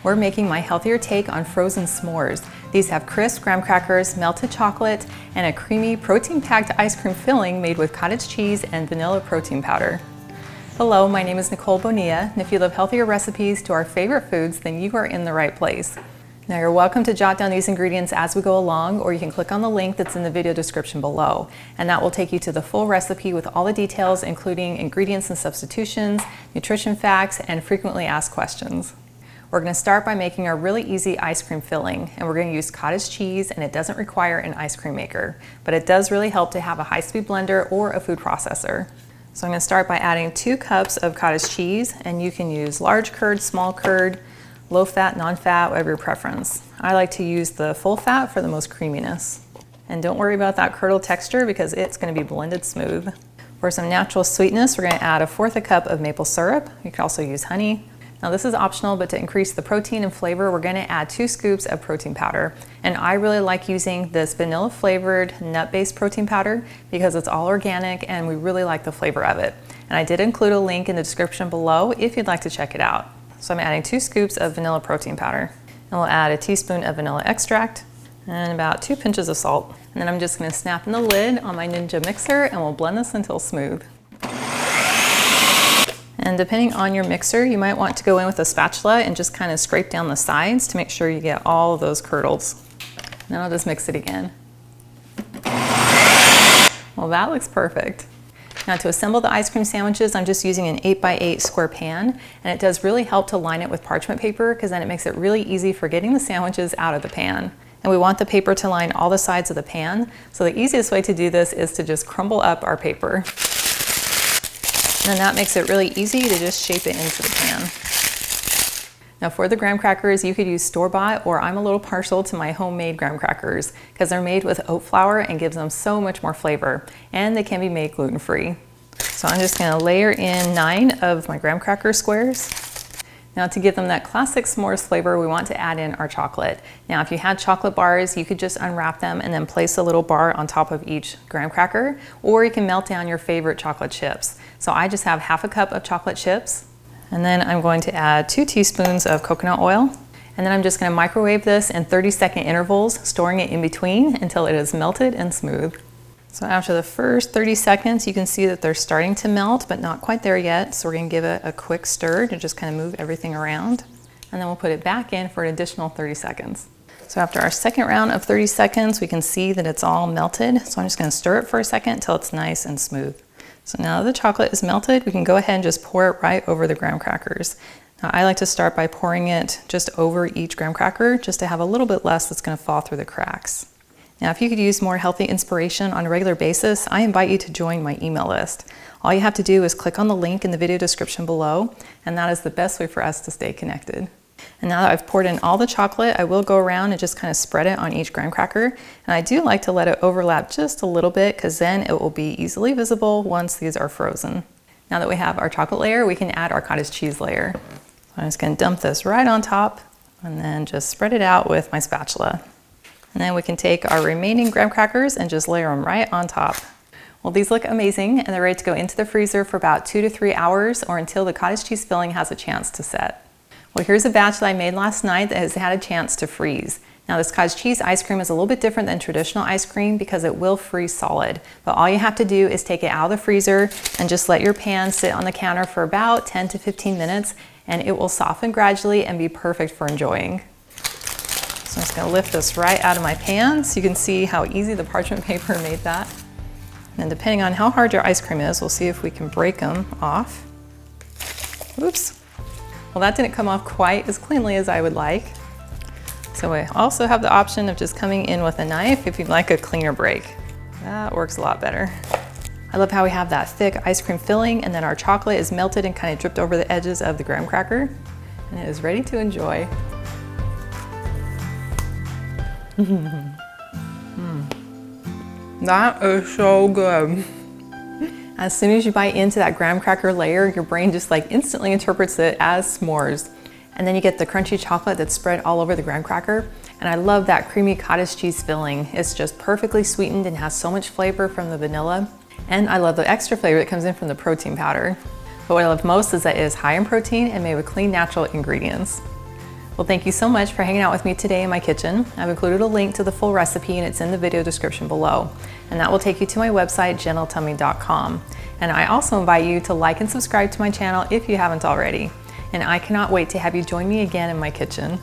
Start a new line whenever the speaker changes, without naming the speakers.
we're making my healthier take on frozen s'mores. These have crisp graham crackers, melted chocolate, and a creamy protein-packed ice cream filling made with cottage cheese and vanilla protein powder. Hello, my name is Nicole Bonilla, and if you love healthier recipes to our favorite foods, then you are in the right place. Now you're welcome to jot down these ingredients as we go along, or you can click on the link that's in the video description below, and that will take you to the full recipe with all the details, including ingredients and substitutions, nutrition facts, and frequently asked questions. We're going to start by making our really easy ice cream filling, and we're going to use cottage cheese, and it doesn't require an ice cream maker, but it does really help to have a high-speed blender or a food processor. So I'm going to start by adding 2 cups of cottage cheese, and you can use large curd, small curd, low fat, non-fat, whatever your preference. I like to use the full fat for the most creaminess. And don't worry about that curdle texture because it's going to be blended smooth. For some natural sweetness, we're going to add 1/4 cup of maple syrup. You can also use honey. Now this is optional, but to increase the protein and flavor, we're going to add 2 scoops of protein powder. And I really like using this vanilla flavored nut-based protein powder because it's all organic and we really like the flavor of it. And I did include a link in the description below if you'd like to check it out. So I'm adding 2 scoops of vanilla protein powder. And we'll add a teaspoon of vanilla extract and about 2 pinches of salt. And then I'm just going to snap in the lid on my Ninja mixer and we'll blend this until smooth. And depending on your mixer, you might want to go in with a spatula and just kind of scrape down the sides to make sure you get all of those curdles. Then I'll just mix it again. Well, that looks perfect. Now to assemble the ice cream sandwiches, I'm just using an 8x8 square pan, and it does really help to line it with parchment paper because then it makes it really easy for getting the sandwiches out of the pan. And we want the paper to line all the sides of the pan, so the easiest way to do this is to just crumble up our paper. And then that makes it really easy to just shape it into the pan. Now for the graham crackers, you could use store-bought, or I'm a little partial to my homemade graham crackers because they're made with oat flour and gives them so much more flavor, and they can be made gluten-free. So I'm just going to layer in 9 of my graham cracker squares. Now to give them that classic s'mores flavor, we want to add in our chocolate. Now if you had chocolate bars, you could just unwrap them and then place a little bar on top of each graham cracker, or you can melt down your favorite chocolate chips. So I just have 1/2 cup of chocolate chips. And then I'm going to add 2 teaspoons of coconut oil. And then I'm just going to microwave this in 30-second intervals, storing it in between until it is melted and smooth. So after the first 30 seconds, you can see that they're starting to melt, but not quite there yet. So we're going to give it a quick stir to just kind of move everything around. And then we'll put it back in for an additional 30 seconds. So after our second round of 30 seconds, we can see that it's all melted. So I'm just going to stir it for a second until it's nice and smooth. So now the chocolate is melted, we can go ahead and just pour it right over the graham crackers. Now I like to start by pouring it just over each graham cracker just to have a little bit less that's going to fall through the cracks. Now if you could use more healthy inspiration on a regular basis, I invite you to join my email list. All you have to do is click on the link in the video description below, and that is the best way for us to stay connected. And now that I've poured in all the chocolate, I will go around and just kind of spread it on each graham cracker. And I do like to let it overlap just a little bit because then it will be easily visible once these are frozen. Now that we have our chocolate layer, we can add our cottage cheese layer. So I'm just going to dump this right on top and then just spread it out with my spatula. And then we can take our remaining graham crackers and just layer them right on top. Well, these look amazing and they're ready to go into the freezer for about 2 to 3 hours or until the cottage cheese filling has a chance to set. Well, here's a batch that I made last night that has had a chance to freeze. Now this cottage cheese ice cream is a little bit different than traditional ice cream because it will freeze solid. But all you have to do is take it out of the freezer and just let your pan sit on the counter for about 10 to 15 minutes and it will soften gradually and be perfect for enjoying. So I'm just going to lift this right out of my pan so you can see how easy the parchment paper made that. And depending on how hard your ice cream is, we'll see if we can break them off. Oops. Well, that didn't come off quite as cleanly as I would like. So we also have the option of just coming in with a knife if you'd like a cleaner break. That works a lot better. I love how we have that thick ice cream filling and then our chocolate is melted and kind of dripped over the edges of the graham cracker. And it is ready to enjoy. That is so good. As soon as you bite into that graham cracker layer, your brain just like instantly interprets it as s'mores. And then you get the crunchy chocolate that's spread all over the graham cracker. And I love that creamy cottage cheese filling. It's just perfectly sweetened and has so much flavor from the vanilla. And I love the extra flavor that comes in from the protein powder. But what I love most is that it is high in protein and made with clean, natural ingredients. Well, thank you so much for hanging out with me today in my kitchen. I've included a link to the full recipe and it's in the video description below. And that will take you to my website, gentletummy.com. And I also invite you to like and subscribe to my channel if you haven't already. And I cannot wait to have you join me again in my kitchen.